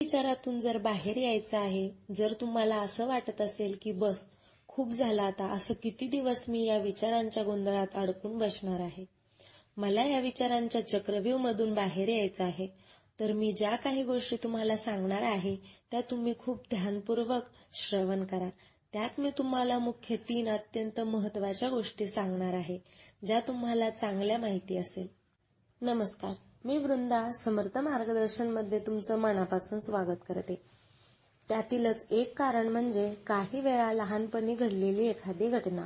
विचारातून जर बाहेर यायचं आहे, जर तुम्हाला असं वाटत असेल की बस खूप झालं आता, असं किती दिवस मी या विचारांच्या गोंधळात अडकून बसणार आहे, मला या विचारांच्या चक्रव्यूहमधून बाहेर यायचं आहे, तर मी ज्या काही गोष्टी तुम्हाला सांगणार आहे त्या तुम्ही खूप ध्यानपूर्वक श्रवण करा. त्यात मी तुम्हाला मुख्य 3 अत्यंत महत्त्वाच्या गोष्टी सांगणार आहे, ज्या तुम्हाला चांगल्या माहिती असेल. नमस्कार, मी वृंदा समर्थ मार्गदर्शन मध्ये तुमचं मनापासून स्वागत करते. त्यातीलच एक कारण म्हणजे काही वेळा लहानपणी घडलेली एखादी घटना,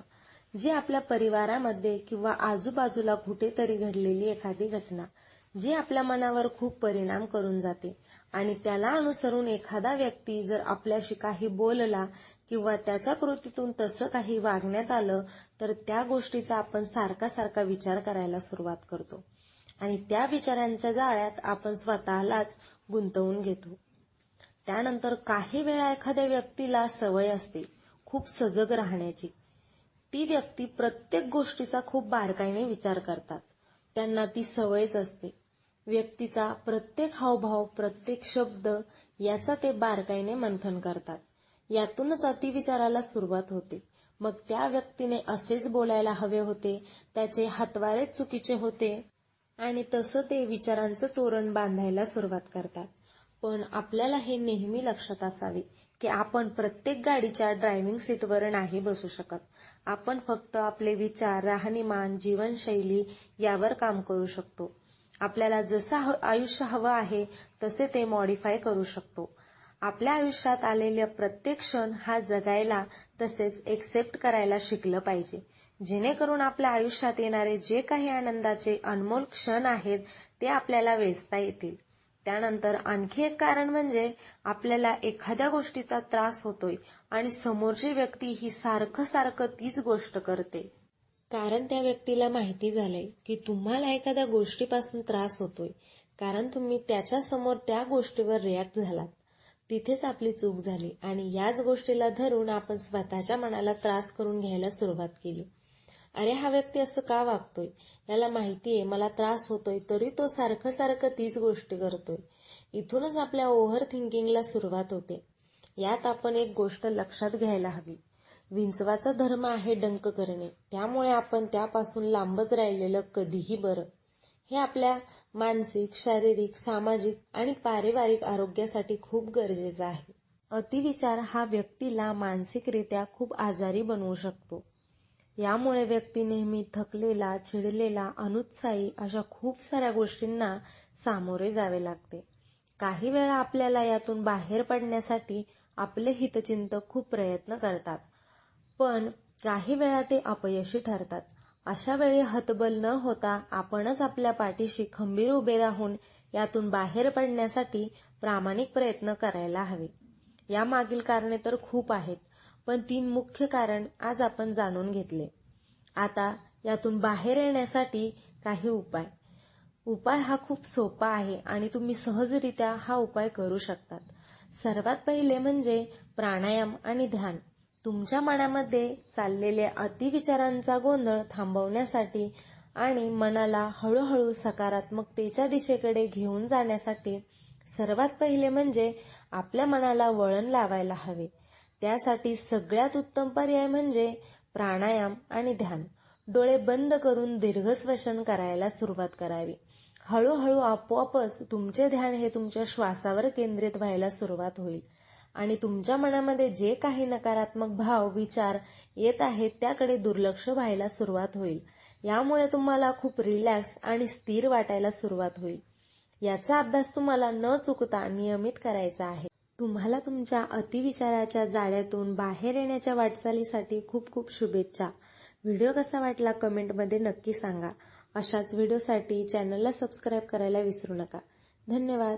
जी आपल्या परिवारामध्ये किंवा आजूबाजूला कुठेतरी घडलेली एखादी घटना, जी आपल्या मनावर खूप परिणाम करून जाते आणि त्याला अनुसरून एखादा व्यक्ती जर आपल्याशी काही बोलला किंवा त्याच्या कृतीतून तसं काही वागण्यात आलं, तर त्या गोष्टीचा आपण सारखा विचार करायला सुरुवात करतो आणि त्या विचारांच्या जाळ्यात आपण स्वतःलाच गुंतवून घेतो. त्यानंतर काही वेळा एखाद्या व्यक्तीला सवय असते खूप सजग राहण्याची. ती व्यक्ती प्रत्येक गोष्टीचा खूप बारकाईने विचार करतात. त्यांना ती सवयच असते. व्यक्तीचा प्रत्येक हावभाव, प्रत्येक शब्द याचा ते बारकाईने मंथन करतात. यातूनच अतिविचाराला सुरुवात होते. मग त्या व्यक्तीने असेच बोलायला हवे होते, त्याचे हातवारे चुकीचे होते आणि तसं ते विचारांचं तोरण बांधायला सुरुवात करतात. पण आपल्याला हे नेहमी लक्षात असावे की आपण प्रत्येक गाडीच्या ड्रायव्हिंग सीटवर नाही बसू शकत. आपण फक्त आपले विचार, राहणीमान, जीवनशैली यावर काम करू शकतो. आपल्याला जसं आयुष्य हवं आहे तसे ते मॉडिफाय करू शकतो. आपल्या आयुष्यात आलेल्या प्रत्येक क्षण हा जगायला तसेच एक्सेप्ट करायला शिकलं पाहिजे, जेणेकरून आपल्या आयुष्यात येणारे जे काही आनंदाचे अनमोल क्षण आहेत ते आपल्याला वेचता येतील. त्यानंतर आणखी एक कारण म्हणजे आपल्याला एखाद्या गोष्टीचा त्रास होतोय आणि समोरची व्यक्ती ही सारखं तीच गोष्ट करते. कारण त्या व्यक्तीला माहिती झालंय की तुम्हाला एखाद्या गोष्टीपासून त्रास होतोय, कारण तुम्ही त्याच्या समोर त्या गोष्टीवर रिॲक्ट झालात. तिथेच आपली चूक झाली आणि याच गोष्टीला धरून आपण स्वतःच्या मनाला त्रास करून घ्यायला सुरुवात केली. अरे, हा व्यक्ती असं का वागतोय, याला माहितीये मला त्रास होतोय तरी तो सारखं तीच गोष्ट करतोय. इथूनच आपल्या ओव्हर थिंकिंगला सुरुवात होते. यात आपण एक गोष्ट लक्षात घ्यायला हवी. विंचवाचा धर्म आहे डंक करणे, त्यामुळे आपण त्यापासून लांबच राहिलेलं कधीही बरं. हे आपल्या मानसिक, शारीरिक, सामाजिक आणि पारिवारिक आरोग्यासाठी खूप गरजेचं आहे. अतिविचार हा व्यक्तीला मानसिकरित्या खूप आजारी बनवू शकतो. यामुळे व्यक्ती नेहमी थकलेला, चिडलेला, अनुत्साही अशा खूप साऱ्या गोष्टींना सामोरे जावे लागते. काही वेळा आपल्याला यातून बाहेर पडण्यासाठी आपले हितचिंतक खूप प्रयत्न करतात, पण काही वेळा ते अपयशी ठरतात. अशा वेळी हतबल न होता आपणच आपल्या पाठीशी खंबीर उभे राहून यातून बाहेर पडण्यासाठी प्रामाणिक प्रयत्न करायला हवे. यामागील कारणे तर खूप आहेत, पण 3 मुख्य कारण आज आपण जाणून घेतले. आता यातून बाहेर येण्यासाठी काही उपाय हा खूप सोपा आहे आणि तुम्ही सहजरित्या हा उपाय करू शकतात. सर्वात पहिले म्हणजे प्राणायाम आणि ध्यान. तुमच्या मनामध्ये चाललेल्या अतिविचारांचा गोंधळ थांबवण्यासाठी आणि मनाला हळूहळू सकारात्मकतेच्या दिशेकडे घेऊन जाण्यासाठी सर्वात पहिले म्हणजे आपल्या मनाला वळण लावायला हवे. त्यासाठी सगळ्यात उत्तम पर्याय म्हणजे प्राणायाम आणि ध्यान. डोळे बंद करून दीर्घश्वसन करायला सुरुवात करावी. हळूहळू आपोआपच तुमचे ध्यान हे तुमच्या श्वासावर केंद्रित व्हायला सुरुवात होईल आणि तुमच्या मनामध्ये जे काही नकारात्मक भाव, विचार येत आहेत त्याकडे दुर्लक्ष व्हायला सुरुवात होईल. यामुळे तुम्हाला खूप रिलॅक्स आणि स्थिर वाटायला सुरुवात होईल. याचा अभ्यास तुम्हाला न चुकता नियमित करायचा आहे. तुम्हाला तुमच्या अतिविचाराच्या जाळ्यातून बाहेर येण्याच्या वाटचालीसाठी खूप शुभेच्छा. व्हिडिओ कसा वाटला कमेंटमध्ये नक्की सांगा. अशाच व्हिडिओसाठी चॅनलला सबस्क्राईब करायला विसरू नका. धन्यवाद.